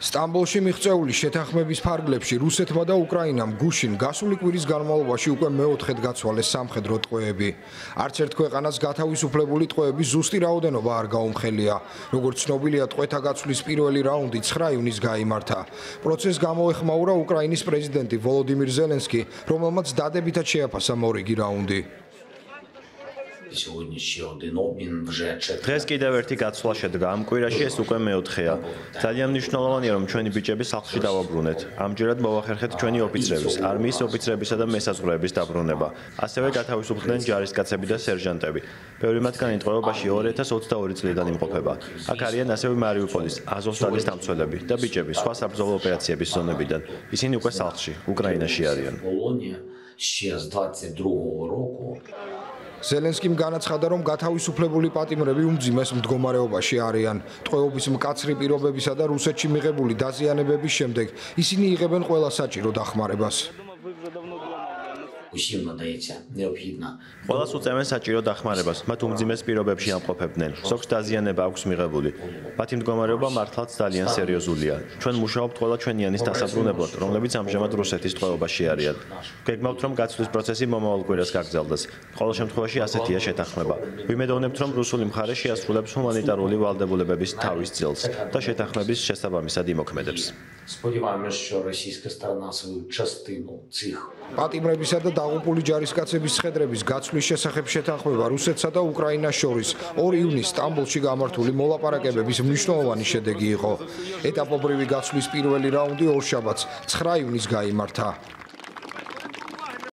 სტამბოლში მიღწეული შეთანხმების ფარგლებში რუსეთმა და უკრაინამ გუშინ გასული კვირის განმავლობაში უკვე მეოთხედ გაცვალეს სამხედრო ტყვეები. არც ერთ ქვეყანას გათავისუფლებული ტყვეების ზუსტი რაოდენობა არ გაუმხელია. როგორც ცნობილია, ტყვეთა გაცვლის პირველი რაუნდი 9 ივნისს გაიმართა. პროცესს გამოეხმაურა უკრაინის პრეზიდენტი ვოლოდიმირ ზელენსკი, რომელმაც დადებითად შეაფასა მორიგი რაუნდი. დღეს კიდევ ერთი გაცვლა შედგა. ამ კვირაში ეს უკვე მეოთხეა. ძალიან მნიშვნელოვანია, რომ ჩვენი ბიჭები სახლში დავაბრუნეთ. ამჯერად მოვახერხეთ ჩვენი ოფიცრების, არმიის ოფიცრებისა და მესაზღვრეების დაბრუნება. ასევე გათავისუფლდნენ ჯარისკაცები და სერჟანტები. ბევრი მათგანი ტყვეობაში 2022 წლიდან იმყოფება. აქ არიან ასევე მარიუპოლის, აზოვსტალის დამცველები და ბიჭები სხვა საბრძოლო ოპერაციების ზონებიდან. ისინი უკვე სახლში, უკრაინაში არიან. ზელენსკიმ განაცხადა, რომ გათავისუფლებული პატიმრები უმძიმეს მდგომარეობაში არიან. ტყვეობის მკაცრი პირობებისა და რუსეთში მიღებული დაზიანებების შემდეგ ისინი იღებენ ყველა საჭირო დახმარებას. ყველას უწევენ საჭირო დახმარებას, მათ უმძიმეს პირობებში ამყოფებდნენ. ზოგს დაზიანება აქვს მიღებული. მათი მდგომარეობა მართლაც ძალიან სერიოზულია. ჩვენ მუშაობთ ყველა ჩვენიანის დასაბრუნებლად, რომლებიც ამჟამად რუსეთის ტყვეობაში არიან. გეგმავთ, რომ გაცვლის პროცესი მომავალ კვირას გაგრძელდეს. ყოველ შემთხვევაში ასეთია შეთანხმება. ვიმედოვნებთ, რომ რუსული მხარე შეასრულებს ჰუმანიტარული ვალდებულებების თავის წილს და შეთანხმების შესაბამისად იმოქმედებს. პატიმრებისა და დაღუპული ჯარისკაცების შეხვედრების გაცვლის შესახებ შეთანხმება რუსეთსა და უკრაინას შორის 2 ივნისს სტამბოლში გამართული მოლაპარაკებების მნიშვნელოვანი შედეგი იყო. ეტაპობრივი გაცვლის პირველი რაუნდი ორშაბათს 9 ივნისს გაიმართა.